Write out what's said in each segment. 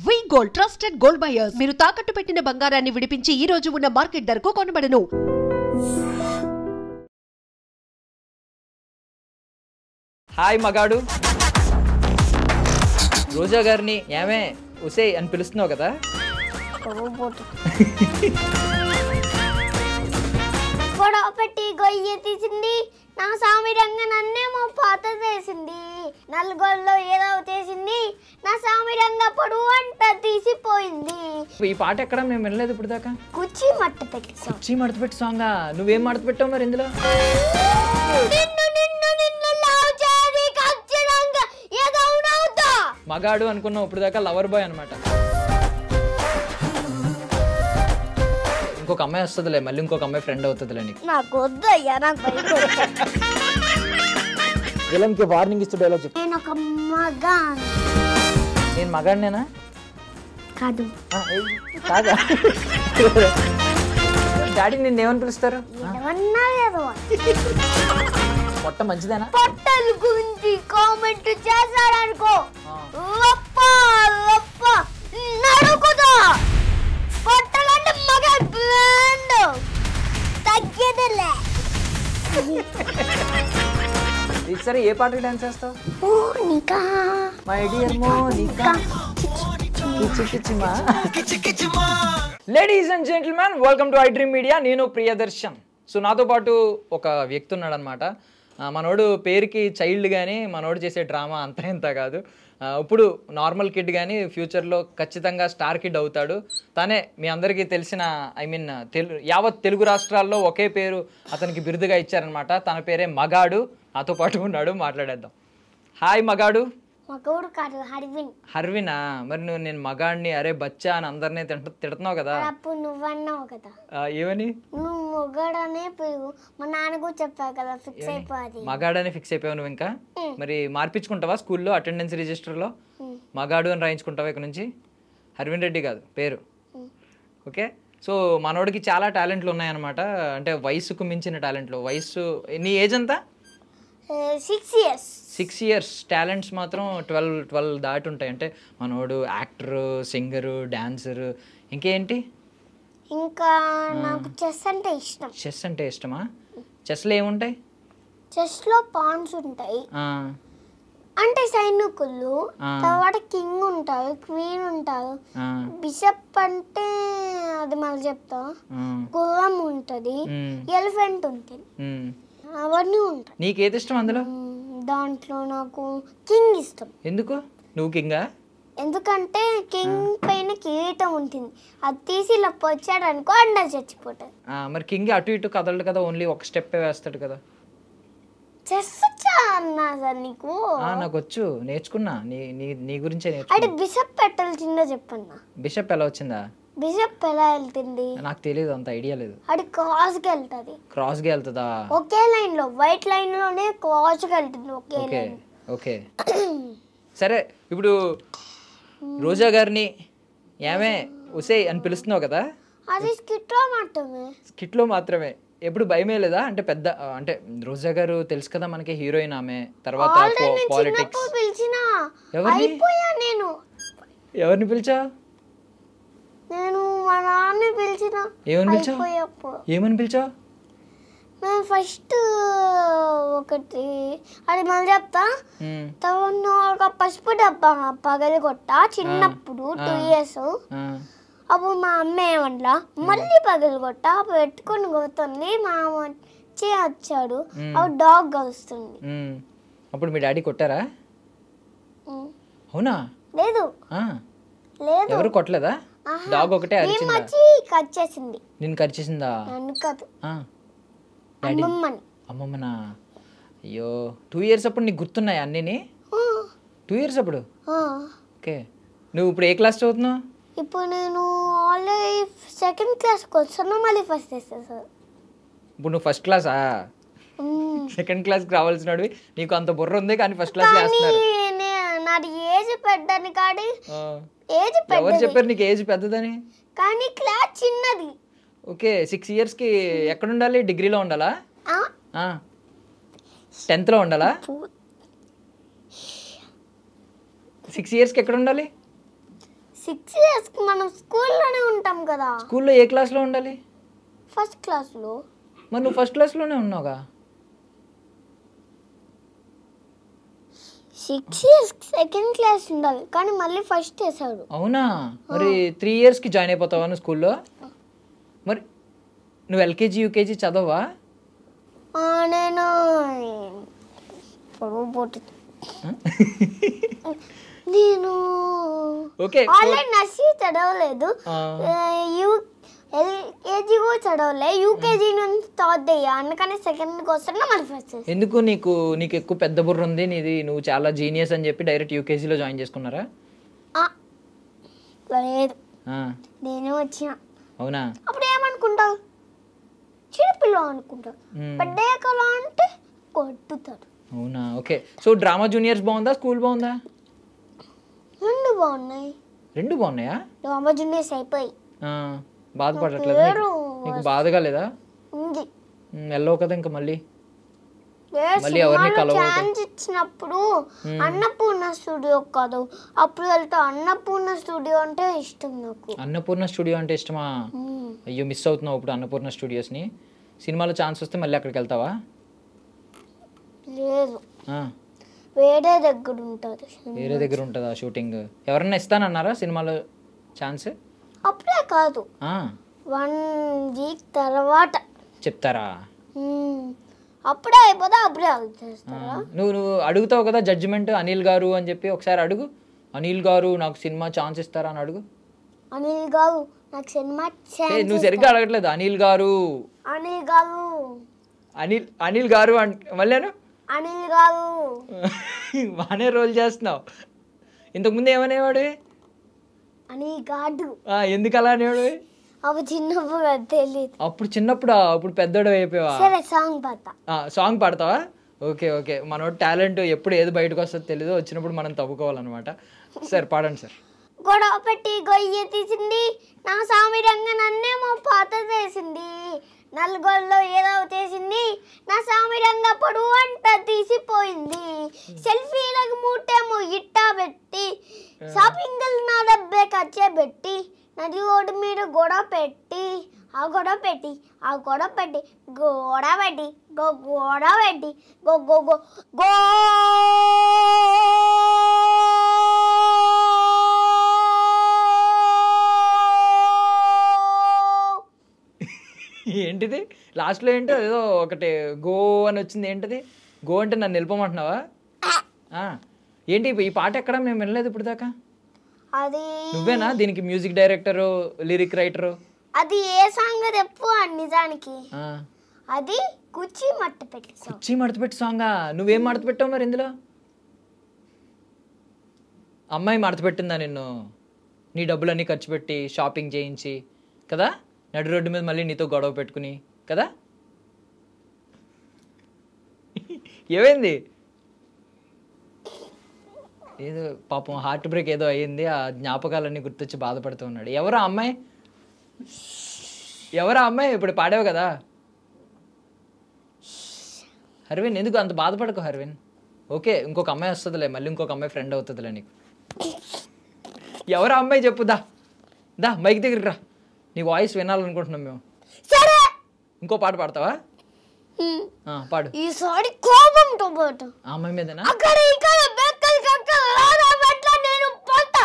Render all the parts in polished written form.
వి gold trusted gold buyers మీరు తాకట్టు పెట్టిన బంగారాన్ని విడిపించి ఈ రోజు ఉన్న మార్కెట్ ధరకు కొనబడను. హాయ్ మగాడు. రోజా గారిని ఏమే ఉసే అని పిలుస్తున్నావు కదా? గొడవ పెట్టి గొయ్య తీసింది నా సామిరంగా నన్నేమో పాత చేసింది. నలుగొల్లో ఏదో చేసింది నా సామిరంగా పొడువు అంట తీసిపోయింది. ఈ పాట ఎక్కడ మేము వినలేదు ఇప్పుడు దాకా. కుర్చీ మట్ట పెట్టి కుర్చీ మడత పెట్టి సాంగా? నువ్వేం మడత పెట్టావు మరి ఇందులో? మగాడు అనుకున్నావు ఇప్పుడు దాకా లవర్ బాయ్ అనమాట. ఇంకొక అమ్మాయి వస్తుందిలే, మళ్ళీ ఇంకొక అమ్మాయి ఫ్రెండ్ అవుతుందిలే నీకు. నాకు వద్దయ్యా, నాకు విలన్కి వార్నింగ్ ఇస్తూ డైలాగ్ చెప్పు. నేను ఒక మగాన్. నేను మగాడినేనా? కాదు. కాదా? డాడీ నిన్ను ఏమని పిలుస్తారు? పొట్ట మంచిదేనా? పొట్టల గురించి కామెంట్ చేశాడనుకో నడుకుదా. పొట్టలంటే మగ బ్రాండ్ తగ్గేదిలే. సరే ఏ పాటకి డాన్స్ చేస్తావు? Monica my dear Monica. Ladies and gentlemen, welcome to iDream Media. నేను ప్రియదర్శన్. సో నాతో పాటు ఒక వ్యక్తి ఉన్నాడు అనమాట. మనోడు పేరుకి చైల్డ్ కానీ మనోడు చేసే డ్రామా అంతా ఇంత కాదు. ఇప్పుడు నార్మల్ కిడ్ కానీ ఫ్యూచర్లో ఖచ్చితంగా స్టార్ కిడ్ అవుతాడు. తనే మీ అందరికీ తెలిసిన యావత్ తెలుగు రాష్ట్రాల్లో ఒకే పేరు అతనికి బిరుదుగా ఇచ్చారనమాట. తన పేరే మగాడు. నాతో పాటు ఉన్నాడు, మాట్లాడేద్దాం. హాయ్ మగాడు. మగోడు కాదు, హర్విన్. హర్వినా? మరి నువ్వు నేను మగాడిని అరే బచ్చా అని అందరినీ తిడుతున్నావు కదా? అప్పుడు నువ్వన్నావు కదా. ఏమని? నువ్వు మగాడనే పోయి మా నాన్న కూడా చెప్పావు కదా, ఫిక్స్ అయిపోయి మగాడని ఫిక్స్ అయిపోయావు నువ్వు. ఇంకా మరి మార్పించుకుంటావా స్కూల్లో అటెండెన్స్ రిజిస్టర్లో? మగాడు అని రాయించుకుంటావా ఇక్కడ నుంచి? హర్విన్ రెడ్డి కాదు పేరు. ఓకే. సో మనోడికి చాలా టాలెంట్లు ఉన్నాయన్నమాట. అంటే వయసుకు మించిన టాలెంట్లు. వయసు నీ ఏజ్ అంతా? 6 years. టాలెంట్స్ మాత్రం 12 దాటి ఉంటాయి. అంటే మనోడు యాక్టరు, సింగరు, డాన్సరు, ఇంకేంటి? ఇంకా నాకు చెస్ అంటే ఇష్టం. చెస్ అంటే ఇష్టమా? చెస్లో ఏముంటాయి? చెస్లో పాన్స్ ఉంటాయి, అంటే సైనికులు. తర్వాత కింగ్ ఉంటారు, క్వీన్ ఉంటారు, బిషప్ అంటే అది మళ్ళీ చెప్తా. గుర్రం ఉంటుంది, ఎలిఫెంట్ ఉంటుంది, అవన్నీ ఉంటాయి. నీకేది ఇష్టం అందులో? దాంట్లో నాకు కింగ్ ఇష్టం. ఎందుకు? నువ్వు కింగా? ఎందుకంటే కింగ్ పైన కిరీటం ఉంటుంది, అది తీసి ఇలా వచ్చాడు అనుకో అండ చచ్చిపోతాడు. మరి కింగ్ అటు ఇటు కదలడు కదా, ఓన్లీ ఒక స్టెప్ వేస్తాడు కదా. చెస్ వచ్చా అన్నా సార్ నీకు? నాకు వచ్చు, నేర్చుకున్నా. నీ గురించే నేర్చుకున్నా. అంటే బిషప్ పెట్టాల్సిందో చెప్పన్నా. బిషప్ ఎలా వచ్చిందా? బిషప్ ఎలా వెళ్తుంది నాకు తెలియదు, అంత ఐడియా లేదు. అది క్రాస్కి వెళ్తుంది. క్రాస్కి వెళ్తుందా? ఒకే లైన్ లో, వైట్ లైన్ లోనే క్రాస్కి వెళ్తుంది. ఒకే. ఓకే సరే. ఇప్పుడు రోజా గారిని ఏమే ఉసే అని పిలుస్తున్నావు కదా? అది స్కిట్లో మాత్రమే. స్కిట్లో మాత్రమే. ఎప్పుడు భయమే లేదా? అంటే పెద్ద అంటే రోజా గారు తెలుసు కదా మనకి, హీరోయిన్ ఆమె. తర్వాత పాలిటిక్స్. ఎవరిని పిలిచా? నేను మా నాన్న పిలిచిన. ఏమని పిలిచా? మేము ఫస్ట్ ఒకటి అది మళ్ళీ చెప్తా. ఒక పసుపు డబ్బా పగలి కొట్ట చిన్నప్పుడు 2 years. అప్పుడు మా అమ్మ ఏమన్నా మళ్ళీ పగలు కొట్ట పెట్టుకుని కొడుతుంది. మా వచ్చి వచ్చాడు, అప్పుడు డాగ్ కలుస్తుంది. అప్పుడు మీ డాడీ కొట్టారా? అవునా? లేదు లేదు. ఎవరు కొట్టలేదా? డాగ్ ఒకటే కట్ చేసింది. నిన్ను కట్ చేసిందా? నన్ను కాదు, అమ్మమ్మనా? అయ్యో 2 years అప్పుడు నీకు గుర్తున్నాయి అన్నీ? 2 years అప్పుడు? ఓకే. నువ్వు ఇప్పుడు ఏ క్లాస్ చదువుతున్నావు? ఇప్పుడు నేను ఆల్రెడీ 2nd క్లాస్కి వచ్చాను, మళ్ళీ ఫస్ట్ చేసేసాను. ఇప్పుడు నువ్వు ఫస్ట్ క్లాసా? 2nd క్లాస్కి రావాల్సినవి నీకు అంత బుర్ర ఉంది కానీ ఫస్ట్ క్లాస్ వేస్తున్నారు. నాది ఏజ్ పెద్దని కాడి. ఏజ్ పెద్ద. ఎవరు చెప్పారు నీకు ఏజ్ పెద్దదని? కానీ క్లాస్ చిన్నది. ఓకే. 6 yearsకి ఎక్కడ ఉండాలి? డిగ్రీలో ఉండాలా? 10thలో ఉండాలా? 6 yearsకి ఎక్కడ ఉండాలి? 6 ఇయర్స్కి మనం స్కూల్లోనే ఉంటాం కదా. స్కూల్లో ఏ క్లాస్లో ఉండాలి? ఫస్ట్ క్లాస్లో. మరి నువ్వు ఫస్ట్ క్లాస్లోనే ఉన్నావుగా. 6 ఇయర్స్కి సెకండ్ క్లాస్ ఉండాలి కానీ మళ్ళీ ఫస్ట్ వేసాడు. అవునా? మరి 3 ఇయర్స్కి జాయిన్ అయిపోతావా నువ్వు స్కూల్లో? మరి నువ్వు ఎల్కేజీ యూకేజీ చదవా? నేను నేను ఓకే ఆల్రెడీ నర్సరీ చదవలేదు, ఎల్కేజీ కూడా చదవలే, యూకేజీ నుంచి థర్డ్ అయ్యా, అందుకని సెకండ్కి వస్తున్నా మళ్ళీ ఫస్ట్. ఎందుకు నీకు ఎక్కువ పెద్ద బుర్ర ఉంది నీది, నువ్వు చాలా జీనియస్ అని చెప్పి డైరెక్ట్ యూకేజీలో జాయిన్ చేసుకున్నారా? లేదు, నేనే వచ్చిన. అవునా? అప్పుడు ఏమనుకుంటావు? చిన్నపిల్ల అనుకుంటావు, పెద్దయ్యాక అంటే కొట్టుతాడు. అవునా? ఓకే. సో డ్రామా జూనియర్స్ బాగుందా, స్కూల్ బాగుందా? రెండు బాగున్నాయి. రెండు బాగున్నాయా? డ్రామా జూనియర్స్ అయిపోయి బాధపడట్లేదా నీకు? బాధగా లేదా? ఉంది. వెళ్ళవు కదా ఇంకా మళ్ళీ ఎవరిని ఛాన్స్ ఇచ్చినప్పుడు అన్నపూర్ణ స్టూడియో కాదు అప్పుడు వెళ్తా. అన్నపూర్ణ స్టూడియో అంటే ఇష్టం నాకు. అన్నపూర్ణ స్టూడియో అంటే ఇష్టమా? అయ్యో మిస్ అవుతున్నావు ఇప్పుడు అన్నపూర్ణ స్టూడియోస్ని. సినిమాలో ఛాన్స్ వస్తే మళ్ళీ అక్కడికి వెళ్తావా? లేదు, వేరే దగ్గర ఉంటుంది. వేరే దగ్గర ఉంటుందా షూటింగ్? ఎవరన్నా ఇస్తానన్నారా సినిమాలో ఛాన్స్? అప్పుడే కాదు, 1 వీక్ తర్వాత చెప్తారా? అప్పుడే అయిపోతే అప్పుడే చేస్తారా? నువ్వు అడుగుతావు కదా జడ్జిమెంట్ అనిల్ గారు అని చెప్పి, ఒకసారి అడుగు. అనిల్ గారు నాకు సినిమా ఛాన్స్ ఇస్తారా అని అడుగు. అనిల్ గారు నాకు సినిమా ఛాన్స్. నువ్వు సరిగ్గా అడగట్లేదు. అనిల్ గారు అనిల్ గారు అనిల్ గారు మళ్ళీ అనిల్ గారు బాగానే రోల్ చేస్తున్నావు. ఇంతకుముందు ఏమనేవాడు? అనిల్ గాడు. ఎందుకు అలా అనేవాడు? అప్పుడు చిన్నప్పుడు తెలియదు. అప్పుడు చిన్నప్పుడు అప్పుడు పెద్దోడు అయిపోయావా? సరే, సాంగ్ పాడతా. సాంగ్ పాడతావా? Okay okay. మనోడు టాలెంట్ ఎప్పుడు ఏది బయటకు వస్తుందో తెలీదు, వచ్చినప్పుడు మనం తవ్వుకోవాలన్నమాట. సార్ పాడండి సార్. గొడవ పెట్టి గొయ్య తీసింది నా సామి రంగ నన్నేమో పాత చేసింది, నలుగొల్లో ఏదో చేసింది నా సామి రంగ పొడువు అంట తీసిపోయింది, సెల్ఫీలకు మూటేమో ఇట్టా పెట్టి షాపింగ్ నా డబ్బే ఖర్చే పెట్టి నది ఓటు మీద గొడవ పెట్టి ఆ గొడవ పెట్టి ఆ గొడవ పెట్టి గోడ పెట్టి గోడ పెట్టి గో గో గో గో ఏంటిది లాస్ట్లో? ఏంటో ఏదో ఒకటి గో అని వచ్చింది. ఏంటిది గో అంటే? నన్ను నిలపమంటున్నావా? ఏంటి ఈ పాట ఎక్కడ మేము వినలేదు ఇప్పుడు దాకా. అది నువ్వేనా దీనికి మ్యూజిక్ డైరెక్టరు, లిరిక్ రైటరు? అది ఏ సాంగ్ చెప్పు? నిజానికి అది కుర్చీ మడత పెట్టి. కుర్చీ మడత పెట్టి సాంగా? నువ్వేం మడత పెట్టావు మరి ఇందులో? అమ్మాయి మడత పెట్టిందా నిన్ను? నీ డబ్బులన్నీ ఖర్చు పెట్టి షాపింగ్ చేయించి కదా, నడి రోడ్డు మీద మళ్ళీ నీతో గొడవ పెట్టుకుని కదా? ఏమైంది? ఏదో పాపం హార్ట్ బ్రేక్ ఏదో అయ్యింది, ఆ జ్ఞాపకాలన్నీ గుర్తొచ్చి బాధపడుతూ ఉన్నాడు. ఎవరా అమ్మాయి? ఇప్పుడు పాడావు కదా హర్విన్, ఎందుకు అంత బాధపడకు హర్విన్. ఓకే, ఇంకొక అమ్మాయి వస్తుందిలే, మళ్ళీ ఇంకొక అమ్మాయి ఫ్రెండ్ అవుతుందిలే నీకు. ఎవరా అమ్మాయి చెప్పు. దా మైక్ దగ్గరికి రా, నీ వాయిస్ వినాలనుకుంటున్నాం మేము. సరే, ఇంకో పాట పాడతావా? పాడు. ఈసారి కోపంతో పాటు ఆ అమ్మాయి మీదనా? అక్కడ ఇక్కడ బెక్కలు కక్కలు లారా బట్ల నేను పంట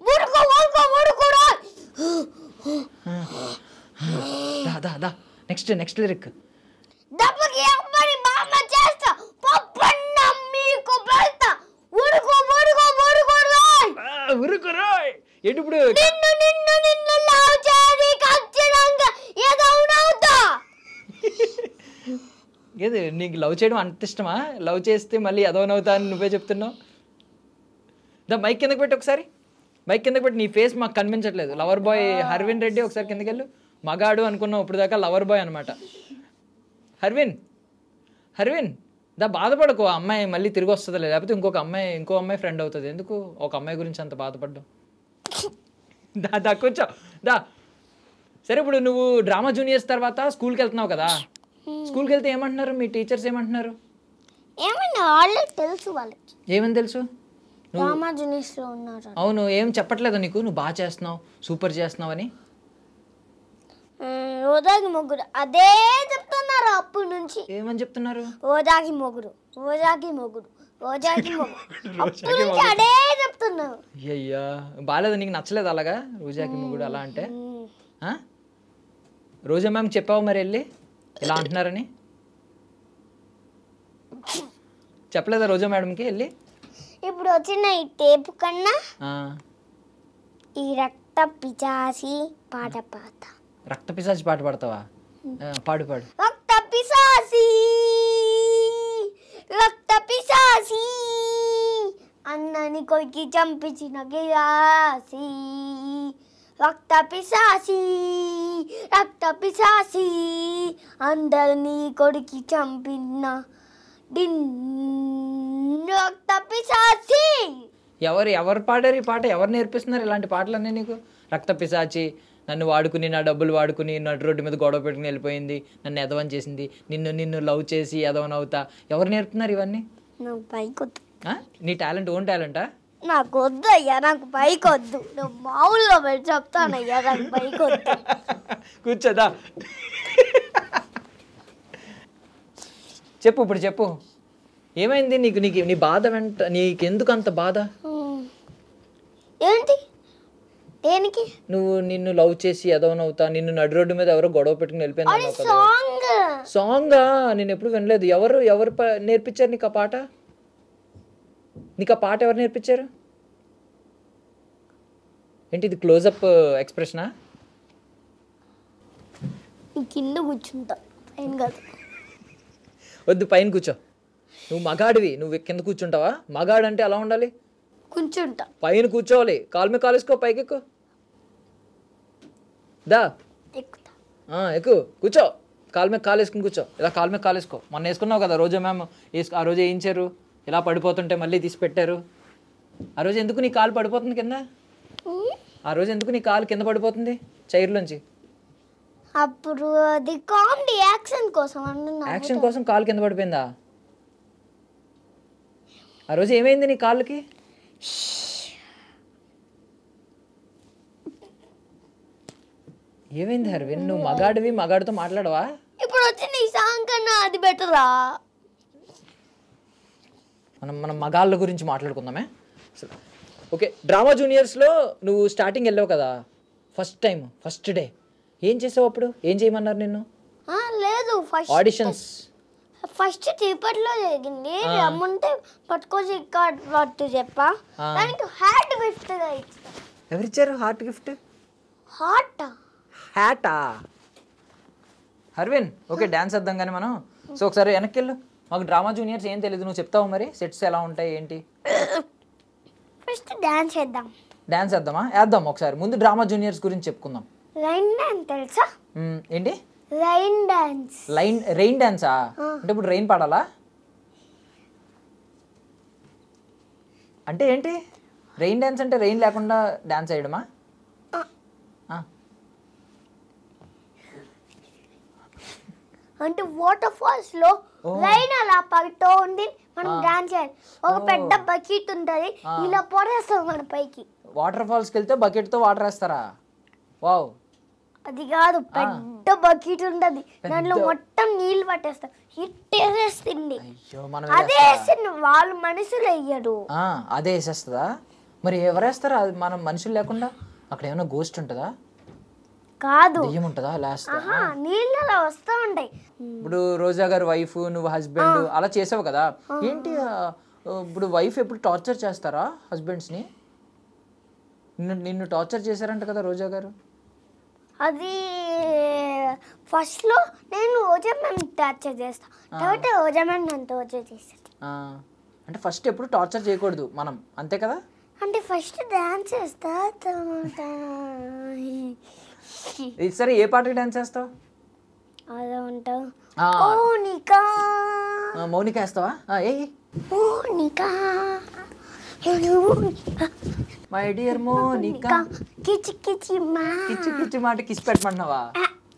మురుకు మురుకు మురుకురా. దా నెక్స్ట్ లిరిక్. దప్పకి అమ్మని బామ్మ చేస్తా పప్పన్న మీకు పెడతా ఉరుకు మురుకు ఉరుకురాయ్. ఏంటి ఇప్పుడు? నిన్ను లవ్ చేసి ఖచ్చితంగా ఏదో అవుతా. ఏది నీకు లవ్ చేయడం అంత ఇష్టమా? లవ్ చేస్తే మళ్ళీ ఎదవనవుతా అని నువ్వే చెప్తున్నావు. దా మైక్ కిందకి పెట్టి ఒకసారి, మైక్ కిందకి పెట్టి. నీ ఫేస్ మాకు కనిపించట్లేదు. లవర్ బాయ్ హర్విన్ రెడ్డి, ఒకసారి కిందకి వెళ్ళు. మగాడు అనుకున్నావు, ఇప్పుడు దాకా లవర్ బాయ్ అనమాట. హర్విన్ దా బాధపడకు, ఆ అమ్మాయి మళ్ళీ తిరిగి వస్తుంది, లేకపోతే ఇంకో అమ్మాయి ఫ్రెండ్ అవుతుంది. ఎందుకు ఒక అమ్మాయి గురించి అంత బాధపడ్డావు? దా కూర్చో దా. సరే, ఇప్పుడు నువ్వు డ్రామా జూనియర్స్ తర్వాత స్కూల్కి వెళ్తున్నావు కదా, స్కూల్కి వెళ్తే ఏమంటున్నారు మీ టీచర్స్? ఏమంటున్నారు? ఏమన్నా వాళ్ళకి తెలుసు. వాళ్ళకి ఏమని తెలుసు? డ్రామా జూనియర్స్లో ఉన్నారు. అవును, ఏం చెప్పట్లేదా నీకు నువ్వు బాగా చేస్తున్నావు, సూపర్ చేస్తున్నావు అని? ఓదాగి మొగుడు అదే చెప్తున్నారు అప్పటి నుంచి. ఏమని చెప్తున్నారు? ఓదాగి మొగుడు, ఓదాగి మొగుడు, ఓదాగి మొగుడు, అప్పటి నుంచి అదే చెప్తున్నారు. అయ్యా, బాగాలేదు, నీకు నచ్చలేదు అలాగా రోజాకి మొగుడు అలా అంటే? రోజా మ్యామ్ చెప్పావు మరి వెళ్ళి ఇలా అంటున్నారని? చెప్పలేదా రోజా మేడంకి వెళ్ళి? ఇప్పుడు వచ్చిన ఈ టేపు కన్నా ఆ, ఈ రక్త పిచాసి పాట పాట. రక్త పిశాచి పాట పాడతావా? పాడు పాడు. రక్త పిశాసి, రక్త పిశాసి, అన్నని కొరికి చంపించిన గిరాసి. రక్త పిశాసి, రక్త పిశాసి, అందరినీ కొరికి చంపిన డిన్ రక్త పిశాచి. ఎవరు పాడారు ఈ పాట? ఎవరు నేర్పిస్తున్నారు ఇలాంటి పాటలన్నీ నీకు? రక్త పిశాచి, నన్ను వాడుకుని, నా డబ్బులు వాడుకుని, నడు రోడ్డు మీద గొడవ పెట్టుకుని వెళ్ళిపోయింది, నన్ను ఎదవని చేసింది, నిన్ను లవ్ చేసి ఎదవనవుతా. ఎవరు నేర్పుతున్నారు ఇవన్నీ? నాకు పైకొద్దు. నీ టాలెంట్, ఓన్ టాలెంటా? నాకు వద్దు అయ్యా, నాకు పైకొద్దు. నువ్వు మామూలుగా పెట్టి చెప్తానయ్యా, నాకు పైకొద్దు. కూర్చోదా, చెప్పు ఇప్పుడు చెప్పు, ఏమైంది నీకు? నీ బాధ వెంట నీకెందుకు అంత బాధ? ఏంటి? దేనికి? నిన్ను లవ్ చేసి ఎదవనవుతా, నిన్ను నడు రోడ్డు మీద ఎవరో గొడవ పెట్టుకుని వెళ్ళిపోయింది. సాంగ్ సాంగా? నేను ఎప్పుడు వినలేదు. ఎవరు నేర్పించారు నీకు ఆ పాట? నీకు ఆ పాట ఎవరు నేర్పించారు? ఏంటి ఇది క్లోజప్ ఎక్స్ప్రెషనా? కింద కూర్చుంటా, ఏం కాదు. వద్దు, పైన కూర్చో. నువ్వు మగాడివి, నువ్వు కింద కూర్చుంటావా? మగాడు అంటే అలా ఉండాలి, కూర్చుంటా. పైన కూర్చోవాలి. కాలు మీద కాలేసుకో, పైకి ఎక్కు. దా ఎక్కుతా. ఎక్కు, కూర్చో. కాలు మీద కాలు వేసుకుని కూర్చో. ఇలా కాలు మీద కాలు వేసుకో. మొన్న వేసుకున్నావు కదా రోజా మ్యామ్, ఆ రోజు వేయించారు, ఇలా పడిపోతుంటే మళ్ళీ తీసి పెట్టారు. ఆ రోజు ఎందుకు నీ కాలు పడిపోతుంది కింద? ఆ రోజు ఎందుకు నీ కాలు కింద పడిపోతుంది చైర్లోంచి? అప్పుడు అది కామెడీ యాక్షన్ కోసం అన్నా. యాక్షన్ కోసం కాలు కింద పడిపోయిందా? ఆ రోజు ఏమైంది నీ కాళ్ళకి? ఏమైంది హర్విన్? నువ్వు మగాడివి, మగాడితో మాట్లాడవా? ఇప్పుడు వచ్చిన ఈ సాంగ్ కన్నా అది బెటరా? మనం మగాళ్ళ గురించి మాట్లాడుకుందామే. ఓకే, డ్రామా జూనియర్స్లో నువ్వు స్టార్టింగ్ వెళ్ళావు కదా, ఫస్ట్ డే ఏం చేసావు? అప్పుడు ఏం చేయమన్నారు నిన్ను? లేదు, ఆడిషన్స్ ఫస్ట్ తిరుపతిలో జరిగింది. రమ్మంటే పట్టుకోసి ఇక్కడ చెప్పా, దానికి హార్ట్ గిఫ్ట్ ఇచ్చా. ఎవరిచ్చారు heart gift? హ్యాటా? Harvin, okay dance వేద్దాం కానీ మనం. సో ఒకసారి వెనక్కి వెళ్ళు. మాకు డ్రామా జూనియర్స్ ఏం తెలియదు, నువ్వు చెప్తావు మరి సెట్స్ ఎలా ఉంటాయి ఏంటి? ఫస్ట్ డాన్స్ చేద్దాం. డాన్స్ వేద్దామా? వేద్దాం ఒకసారి. ముందు డ్రామా జూనియర్స్ గురించి చెప్పుకుందాం. రైన్ డాన్స్ తెలుసా? ఏంటి రైన్ డాన్స్? రెయిన్ డాన్సా? అంటే ఇప్పుడు రెయిన్ పడాలా అంటే ఏంటి? రెయిన్ డాన్స్ అంటే రెయిన్ లేకుండా డాన్స్ వేయడమా? అంటే వాటర్ ఫాల్స్ లో రైన్ అలా పడుతూ ఉంది, మనం డాన్స్ చేయాలి. ఒక పెద్ద బకెట్ ఉంటది, ఇలా పొరేస్తాం మన పైకి. వాటర్ ఫాల్స్కి వెళ్తే బకెట్తో వాటర్ వేస్తారా? వావ్. అది కాదు, పెద్ద బకెట్ ఉంటది, దాంట్లో మొత్తం నీళ్ళు పట్టేస్తాం, ఇట్టేసేస్తుంది. అదే వేసింది, వాళ్ళు మనుషులు వేయరు. అదే వేసేస్తుందా? మరి ఎవరేస్తారా? అది మనం మనుషులు లేకుండా అక్కడ ఏమైనా గోస్ట్ ఉంటుందా? కాదు, దెయ్యం ఉంటుందా? నీళ్ళు అలా వస్తూ ఉంటాయి. ఇప్పుడు రోజా గారు వైఫ్, నువ్వు హస్బెండ్ అలా చేసావు కదా, ఏంటి ఇప్పుడు వైఫ్ ఎప్పుడు టార్చర్ చేస్తారా హస్బెండ్స్ని? నిన్ను టార్చర్ చేశారంట కదా రోజా గారు? అది ఫస్ట్ లో నేను రోజా మ్యామ్ టార్చర్ చేస్తా, తర్వాత రోజా మ్యామ్ నన్ను టార్చర్ చేస్తాను. అంటే ఫస్ట్ ఎప్పుడు టార్చర్ చేయకూడదు మనం, అంతే కదా? అంటే ఫస్ట్ డాన్స్ చేస్తా. సరే, ఏ పాటకి డాన్స్ చేస్తావు? అలా ఉంటావు. మౌనిక. మౌనిక వేస్తావా? మౌనిక, మై డియర్ మోనికా, కిచి కిచి మా, కిచి కిచి మాట కిస్ పెట్టమంటున్నావా?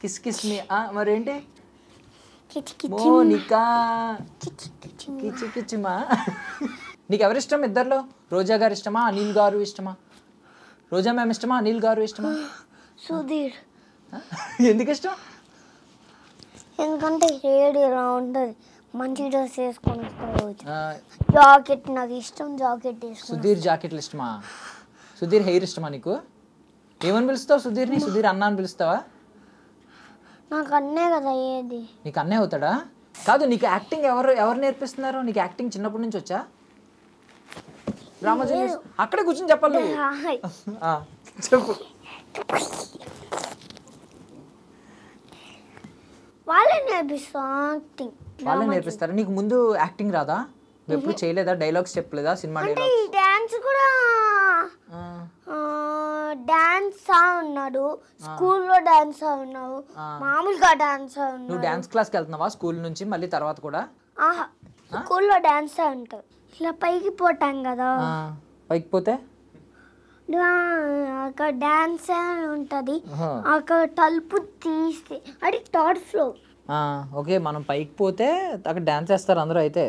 Kiss kiss me. మరేంటి? కిచి కిచి మోనికా, కిచి కిచి కిచి కిచి మా. నీకు ఎవరిష్టం ఇద్దరిలో? రోజా గారు ఇష్టమా, అనిల్ గారు ఇష్టమా? రోజా మ్యామ్ ఇష్టమా, అనిల్ గారు ఇష్టమా? సుధీర్. ఎందుకు ఇష్టం? ఎందుకంటే హెయిర్ ఇలా ఉంటుంది, మంచి డ్రెస్ వేసుకొని వస్తాడు. జాకెట్ నాకు ఇష్టం, జాకెట్ వేసుకుని. సుధీర్ జాకెట్లు ఇష్టమా? సుధీర్ హెయిర్ ఇష్టమా నీకు? ఏమని పిలుస్తావు సుధీర్ని? సుధీర్ అన్న అని పిలుస్తావా? నాకు అన్నే కదా ఏది. నీకు అన్నే అవుతాడా? కాదు, నీకు యాక్టింగ్ ఎవరు నేర్పిస్తున్నారు? నీకు యాక్టింగ్ చిన్నప్పటి నుంచి వచ్చా? డ్రామా జూనియర్స్ అక్కడే కూర్చొని చెప్పాలి చెప్పు. వాళ్ళే నేర్పిస్తా యాక్టింగ్. వాళ్ళే నేర్పిస్తారా? నీకు ముందు యాక్టింగ్ రాదా? ఎప్పుడు చేయలేదా? డైలాగ్స్ చెప్పలేదా? Cinema dialogues? డాన్స్ కూడా డాన్స్ ఉన్నాడు, స్కూల్లో డాన్స్ ఉన్నావు, మామూలుగా డాన్స్ ఉన్నావు. నువ్వు డాన్స్ క్లాస్కి వెళ్తున్నావా స్కూల్ నుంచి మళ్ళీ తర్వాత కూడా? స్కూల్లో డాన్స్ ఉంటావు. ఇలా పైకి పోతాం కదా, పైకి పోతే అక్కడ డాన్స్ ఉంటుంది, అక్కడ తలుపు తీస్తే అది థర్డ్ ఫ్లోర్. ఓకే, మనం పైకి పోతే అక్కడ డాన్స్ చేస్తారు అందరూ. అయితే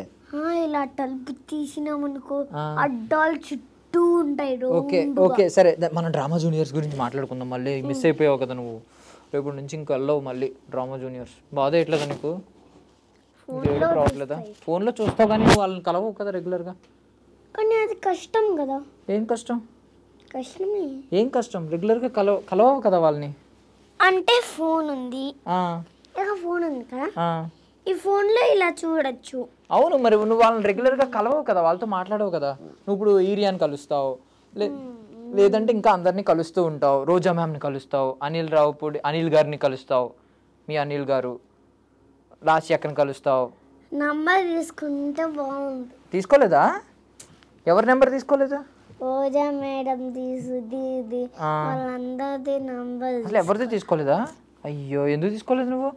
ఇలా తలుపు తీసినామనుకో అడ్డాలు చుట్టూ ఉంటాయి. ఓకే ఓకే సరే, మనం డ్రామా జూనియర్స్ గురించి మాట్లాడుకుందాం. మళ్ళీ మిస్ అయిపోయావు కదా నువ్వు, రేపు నుంచి ఇంకా వెళ్ళవు మళ్ళీ డ్రామా జూనియర్స్. బాధ ఎట్లేదా నీకు? రావట్లేదా? ఫోన్లో చూస్తావు కానీ నువ్వు వాళ్ళని కలవవు కదా రెగ్యులర్గా. కానీ అది కష్టం కదా. ఏం కష్టం? కష్టమే. ఏం కష్టం? రెగ్యులర్గా కలవవు కదా వాళ్ళని. అంటే ఫోన్ ఉంది, ఫోన్ ఉంది కదా, ఈ ఫోన్లో ఇలా చూడొచ్చు. అవును, మరి నువ్వు వాళ్ళని రెగ్యులర్గా కలవవు కదా, వాళ్ళతో మాట్లాడవు కదా. నువ్వు ఇప్పుడు ఈరియాని కలుస్తావు, లేదంటే ఇంకా అందరినీ కలుస్తూ ఉంటావు. రోజా మ్యామ్ని కలుస్తావు, అనిల్ గారిని కలుస్తావు, మీ అనిల్ గారు, రాశి అక్కని కలుస్తావు. నంబర్ తీసుకుంటే బాగుంది. తీసుకోలేదా? ఎవరి నెంబర్ తీసుకోలేదా? రోజా మేడం వాళ్ళందరిది నంబర్. అసలు ఎవరిది తీసుకోలేదా? అయ్యో, ఎందుకు తీసుకోలేదు నువ్వు?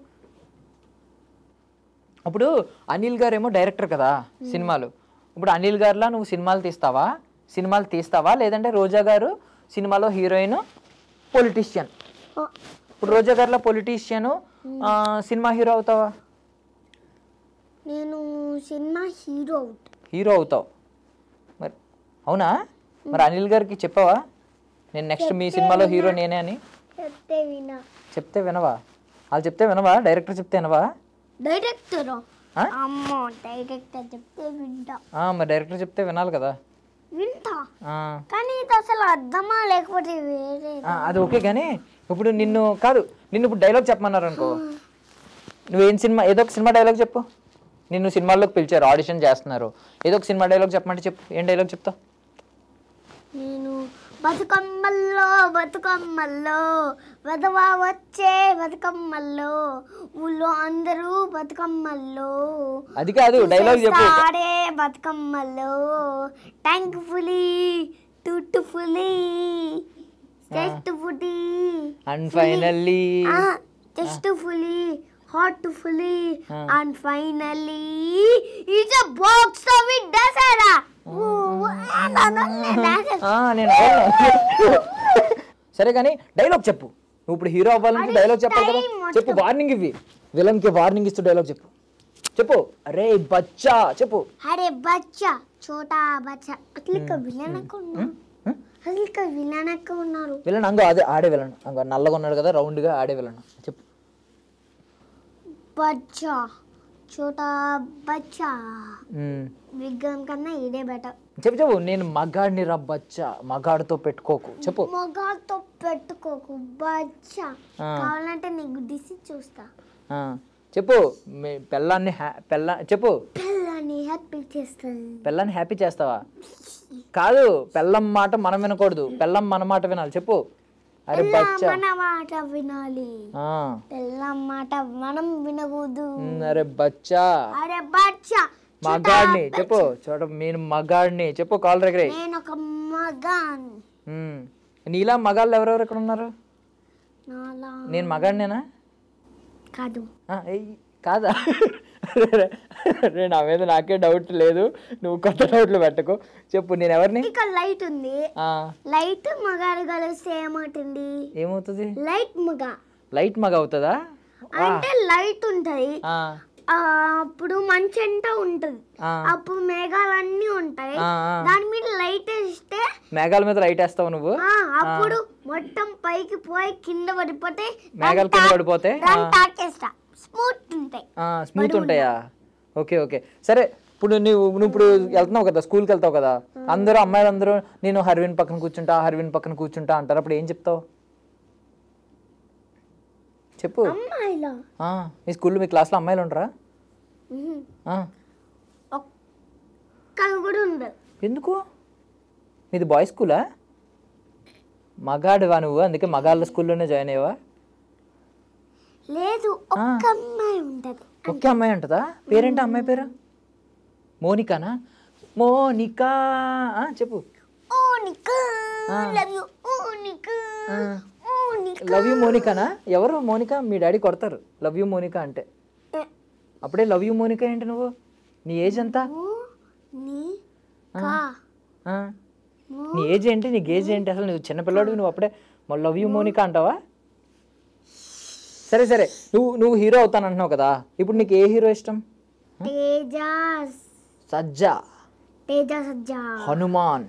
అప్పుడు అనిల్ గారు ఏమో డైరెక్టర్ కదా సినిమాలు. ఇప్పుడు అనిల్ గారిలా నువ్వు సినిమాలు తీస్తావా లేదంటే రోజా గారు సినిమాలో హీరోయిన్ పొలిటీషియన్? ఇప్పుడు రోజా గారిలో పొలిటీషియన్, సినిమా హీరో అవుతావా? నేను సినిమా హీరో అవుతావు. మరి అవునా? మరి అనిల్ గారికి చెప్పావా నేను నెక్స్ట్ మీ సినిమాలో హీరో నేనే అని? చెప్తే వినవా? వాళ్ళు చెప్తే వినవా? డైరెక్టర్ చెప్తే వినవా? డైరెక్టర్ చెప్తే వింటా. మరి డైరెక్టర్ చెప్తే వినాలి కదా. వింటా, కానీ ఇది అసలు అర్థమా లేకపోతే వేరే. అది ఓకే, కానీ ఇప్పుడు నిన్ను ఇప్పుడు డైలాగ్ చెప్పమన్నారు అనుకో, నువ్వేం సినిమా ఏదో ఒక సినిమా డైలాగ్ చెప్పు. నిన్ను సినిమాల్లోకి పిలిచారు, ఆడిషన్ చేస్తున్నారు, ఏదో ఒక సినిమా డైలాగ్ చెప్పమంటే చెప్పు. ఏం డైలాగ్ చెప్తావు? నేను బతుకమ్మల్లో వధవా వచ్చే బతుకమ్మల్లో ఊళ్ళో అందరూ బతుకమ్మల్లో. అది కాదు, డైలాగ్ చెప్పు. ఆడే బతుకమ్మల్లో ట్యాంక్ ఫుల్లీ టుట్టు fully chest fully and finally chest fully hot fully and finally it's a box of it Dasara. సరే కానీ డైలాగ్ చెప్పు. నువ్వు ఇప్పుడు హీరో అవ్వాలంటే డైలాగ్ చెప్పాలి కదా. చెప్పు, వార్నింగ్ ఇవ్వి, విలన్ కి వార్నింగ్ ఇస్తూ డైలాగ్ చెప్పు. అరే బచ్చా చెప్పు. అరే బచ్చా చోటా బచ్చా. అట్లా విలన్ ఉన్నారు. విలన్ అంగో అదే ఆడే విలన్, అంగో నల్లగా ఉన్నాడు కదా రౌండ్ గా ఆడే విలన్. చెప్పు. బచ్చా చోటా బచ్చా. విగ్రహం కన్నా ఇదే బెటర్. చెప్పు. నేను మగాడిని రా బచ్చా, మగాడితో పెట్టుకోకు. చెప్పు. మగాడితో పెట్టుకోకు బచ్చా. కావాలంటే నీకు డిసి చూస్తా. చెప్పు. పెళ్ళాన్ని చెప్పు. పెళ్ళాన్ని హ్యాపీ చేస్తాను. పెళ్ళాన్ని హ్యాపీ చేస్తావా? కాదు, పెళ్ళం మాట మనం వినకూడదు, పెళ్ళం మన మాట వినాలి. చెప్పు. అరే బచ్చా మన మాట వినాలి, పెళ్ళం మాట మనం వినకూడదు. అరే బచ్చా. అరే బచ్చా మగాడిని చెప్పు. నేను మగాడిని చెప్పు. కాల్ దగ్గర నేను ఒక మగాడిని. నీలా మగాళ్ళు ఎవరెవరు ఎక్కడ ఉన్నారు? నేను మగాడినేనా? కాదు. కాదా? నా మీద నాకే డౌట్ లేదు, నువ్వు కొత్త డౌట్లు పెట్టకు. చెప్పు, నేను ఎవరిని? ఇక్కడ లైట్ ఉంది, లైట్ మగాడు కలిస్తే ఏమవుతుంది? ఏమవుతుంది? లైట్ మగ అవుతుందా? అంటే లైట్ ఉంటది, అప్పుడు మంచి ఎంట ఉంటది, అప్పుడు మేఘాలన్నీ ఉంటాయి, దాని మీద లైట్ వేస్తే మేఘాల మీద లైట్ వేస్తావు నువ్వు? అప్పుడు మొత్తం పైకి పోయి కింద పడిపోతే మేఘాలు కింద పడిపోతే తాకేస్తా, స్మూత్ ఉంటాయి. స్మూత్ ఉంటాయా? ఓకే ఓకే సరే. ఇప్పుడు నువ్వు ఇప్పుడు వెళ్తున్నావు కదా, స్కూల్కి వెళ్తావు కదా, అందరూ అమ్మాయిలు అందరూ నేను హర్విన్ పక్కన కూర్చుంటా అంటారు, అప్పుడు ఏం చెప్తావు చెప్పు? మీ స్కూల్లో మీ క్లాస్లో అమ్మాయిలు ఉంటారా? ఎందుకు? మీది బాయ్స్ స్కూలా? మగాడివా నువ్వు, అందుకే మగాళ్ళ స్కూల్లోనే జాయిన్ అయ్యావా? లేదు, ఒకే అమ్మాయి ఉంటుందా? పేరేంటి అమ్మాయి పేరు? మోనికానా? మోనికా చెప్పు. లవ్ యూ మోనికానా? ఎవరు మోనికా? మీ డాడీ కొడతారు లవ్ యూ మోనికా అంటే. అప్పుడే లవ్ యూ మోనికా ఏంటి నువ్వు? నీ ఏజ్ ఎంత? నీ ఏజ్ ఏంటి? నీ గేజ్ ఏంటి? అసలు నువ్వు చిన్నపిల్లాడు, నువ్వు అప్పుడే లవ్ యూ మోనికా అంటావా? సరే సరే, నువ్వు హీరో అవుతాను అంటున్నావు కదా, ఇప్పుడు నీకు ఏ హీరో ఇష్టం? సజ్జా, హనుమాన్.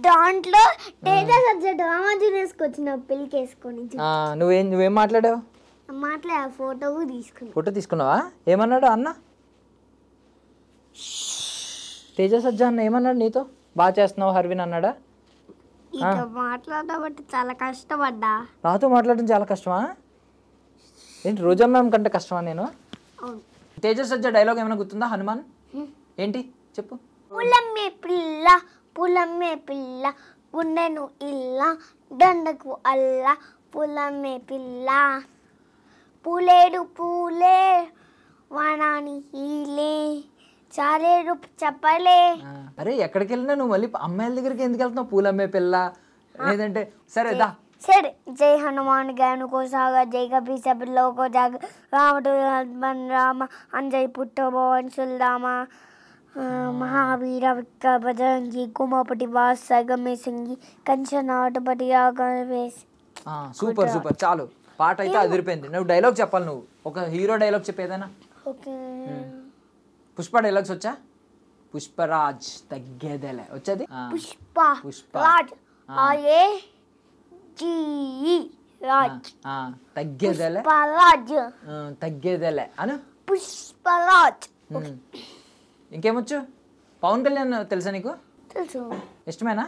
దాంట్లో డ్రామా చూసుకొచ్చిన పెళ్ళికేసుకొని నువ్వేం మాట్లాడావు? ఫోటో తీసుకున్నావా? ఏమన్నాడు అన్న? తేజ సజ్జా అన్న ఏమన్నాడు నీతో? బాగా చేస్తున్నావు హర్విన్ అన్నాడా? మాట్లాడబట్టి చాలా కష్టపడ్డా. నాతో మాట్లాడడం చాలా కష్టమా? ఏంటి రోజా మ్యామ్ కంటే కష్టమా నేను? తేజ సజ్జా డైలాగ్ ఏమైనా గుర్తుందా? హనుమాన్ ఏంటి చెప్పు. పులమ్మే పిల్ల పులమ్మే పిల్ల గుండెను ఇల్ల దండకు అల్ల పులమ్మే పిల్ల పూలేడు పూలే వానాని హీలే చాలేడు చెప్పలే. అరే ఎక్కడికి వెళ్ళినా నువ్వు మళ్ళీ అమ్మాయిల దగ్గరికి ఎందుకు వెళ్తున్నావు? పూలమ్మే పిల్ల లేదంటే సరే దా సరే. జై హనుమాన్ జ్ఞాను కో సాగ జై కపి సభలో కో జాగ రాముడు హనుమాన్ రామ అంజయ్ పుట్ట భవన్ సుల్దామ మహావీర విక్క బజరంగి కుమపటి వాస్ సగమే సంగి కంచనాటపటి ఆగవేసి. సూపర్ సూపర్, చాలు. పాట అయితే అదిరిపోయింది. నువ్వు డైలాగ్ చెప్పాలి. నువ్వు ఒక హీరో డైలాగ్ చెప్పేదేనా? పుష్ప డైలాగ్స్ వచ్చా? పుష్పరాజ్ తగ్గేదేలే వచ్చేది. పుష్పరాజ్ ఆయే జీ రాజ్ తగ్గేదేలే తగ్గేదేలే అను. పుష్పరాజ్. ఇంకేమొచ్చు? పవన్ కళ్యాణ్ తెలుసా నీకు? తెలుసు. ఇష్టమేనా?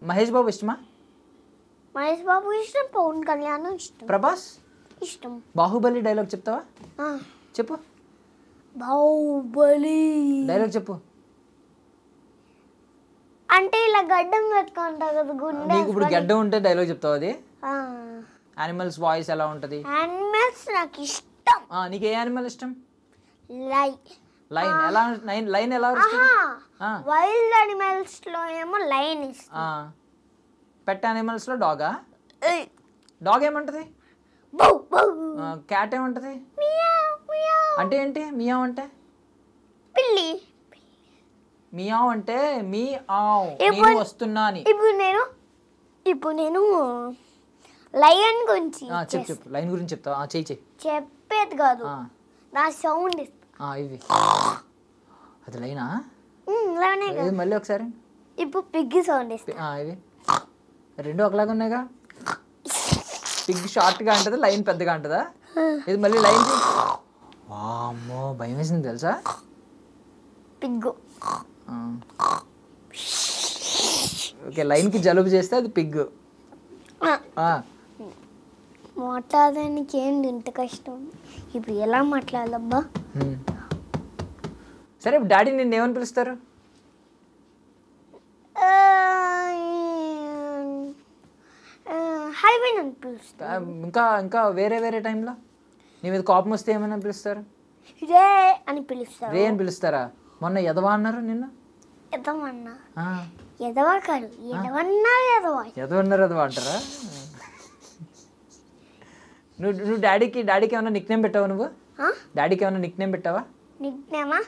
మహేష్ బాబు ఇష్టమా? మహేష్ బాబు ఇష్టం, పవన్ కళ్యాణ్ ఇష్టం, ప్రభాస్ ఇష్టం. బాహుబలి డైలాగ్ చెప్తావా? చెప్పు. బాహుబలి డైలాగ్ చెప్పు. అంటే ఇలా గడ్డం పెట్టుకుంటా కదా గుండె. నీకు ఇప్పుడు గడ్డం ఉంటే డైలాగ్ చెప్తావు? అది యానిమల్స్ వాయిస్ ఎలా ఉంటది? యానిమల్స్ నాకు ఇష్టం. నీకు ఏ యానిమల్ ఇష్టం? లైన్ ఎలా? లైన్ ఎలా వస్తుంది? వైల్డ్ యానిమల్స్ లో ఏమో లైన్ ఇష్టం. పెట్ యానిమల్స్ లో డాగా? డాగ్ ఏమంటది? క్యాట్ ఏమంటది? అంటే ఏంటి మియావ్ అంటే? పిల్లి. మియావ్ అంటే మీ ఆవ్ నేను వస్తున్నా అని. ఇప్పుడు నేను లయన్ గురించి చెప్పు. లైన్ గురించి చెప్తావా? చెయ్యి. చెప్పేది కాదు, నా సౌండ్ ఇస్తా. ఇది అది లైనా? మళ్ళీ ఒకసారి. ఇప్పుడు పిగ్గి సౌండ్ ఇస్తా. ఇది రెండు ఒకలాగా ఉన్నాయిగా. పిగ్ షార్ట్ గా ఉంటది, లైన్ పెద్దగా ఉంటదా? ఇది మళ్ళీ లైన్. వామ్మో భయం వేసింది తెలుసా? పిగ్గు. ఓకే, లైన్ కి జలుబు చేస్తే అది పిగ్గు. మాట్లాడడానికి ఏంటి ఇంత కష్టం? ఇప్పుడు ఎలా మాట్లాడాలబ్బా? సరే, డాడీ నిన్ను ఏమని పిలుస్తారు? హర్విన్ అని పిలుస్తారు. ఇంకా వేరే టైంలో నీ మీద కోపం వస్తే ఏమైనా పిలుస్తారు? రే అని పిలుస్తారు. రే అని పిలుస్తారా? మొన్న ఎదవా అన్నారు నిన్ను? ఎదవన్నా? ఎదవా కాదు, ఎదవన్నారు ఎదవా అంటారా? నువ్వు డాడీకి ఏమైనా నిక్ నేమ్ పెట్టావా? నువ్వు డాడీకి ఏమైనా నిక్ నేమ్ పెట్టావా? నిక్ నేమా?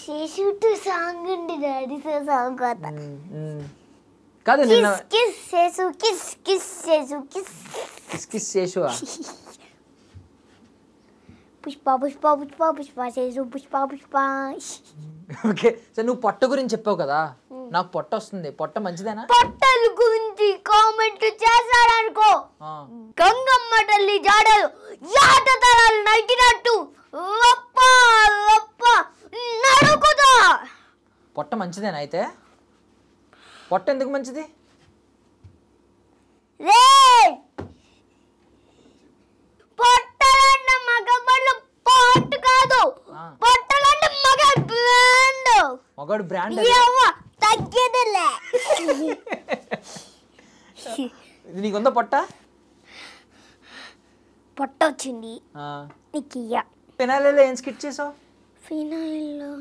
శేషుటు సాంగ్ ఉంది, డాడీతో సాంగ్ కాదు. నిన్న kiss Seshu kiss kiss Seshu kiss kiss kiss Seshu Pushpa Pushpa Pushpa Pushpa చేసు పుష్ప పుష్ప. ఓకే సరే నువ్వు పొట్ట గురించి చెప్పావు కదా, నాకు పొట్ట వస్తుంది, పొట్ట మంచిదేనా? పొట్టల గురించి కామెంట్ చేశారనుకో, గంగమ్మ తల్లి జాడలు యాట తరాలు నరికినట్టు నడుకుతా. పొట్ట మంచిదేనా అయితే? పొట్ట ఎందుకు మంచిది? పొట్టలంటే మగవాళ్ళు పొట్టు కాదు, పొట్టలంటే మగ బ్రాండ్. మగాడు బ్రాండ్ తగ్గేదిలే. ఇది నీకుందా పొట్ట? పొట్ట వచ్చింది నీకు. ఫినాయిల్లో ఏం స్కిట్ చేసావు? ఫినాయిల్లో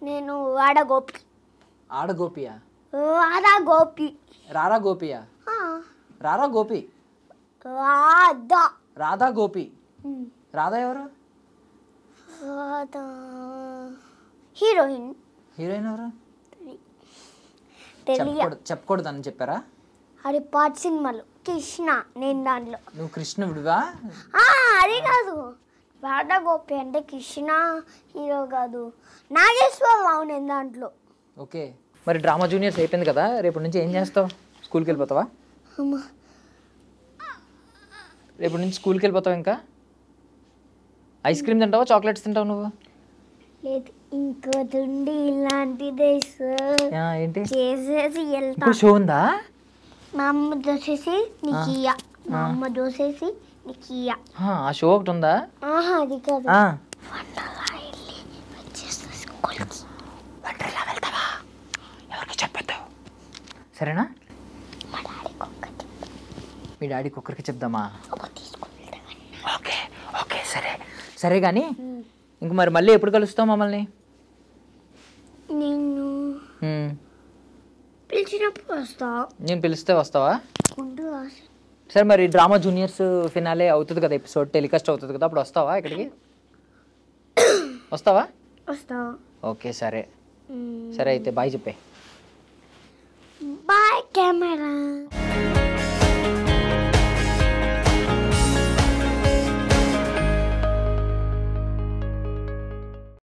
నేను వాడగోపి. ఆడగోపియా? రాధా గోపి. రారా గోపియా? రారా గోపి. రాధా. రాధా గోపి. రాధా ఎవరు? రాధా హీరోయిన్. హీరోయిన్ ఎవరు? తెలియ చెప్పకూడదు అని చెప్పారా? అది పాట సినిమాలో కృష్ణ, నేను దాంట్లో. నువ్వు కృష్ణుడివా? అది కాదు, రాధా గోపి అంటే కృష్ణ హీరో కాదు, నాగేశ్వరరావు నేను దాంట్లో. ఓకే మరి డ్రామా జూనియర్స్ అయిపోయింది కదా, రేపటి నుంచి ఏం చేస్తావు? స్కూల్కి వెళ్ళిపోతావా? రేపటి నుంచి స్కూల్కి వెళ్ళిపోతావు. ఇంకా ఐస్ క్రీమ్ తింటావా, చాక్లెట్స్ తింటావు నువ్వు? లేదు, ఇంకోటి ఇలాంటిదే ఏంటి చేసేసి వెళ్తా. షో ఉందా? మా అమ్మ దోసేసి నీకియా, మా అమ్మ దోసేసి నీకియా. ఆ షో ఒకటి ఉందా? అది కాదు, సరేనా? మీ డాడీకి ఒక్కరికి చెప్దామా? ఓకే ఓకే సరే సరే కానీ ఇంక మరి మళ్ళీ ఎప్పుడు కలుస్తావు మమ్మల్ని? నేను పిలిచినప్పుడు వస్తా. నేను పిలిస్తే వస్తావా? ఉండు. సరే మరి డ్రామా జూనియర్స్ ఫినాలే అవుతుంది కదా, ఎపిసోడ్ టెలికాస్ట్ అవుతుంది కదా, అప్పుడు వస్తావా ఇక్కడికి? వస్తావా? వస్తా. ఓకే సరే సరే అయితే బాయ్ చెప్పే. Bye camera.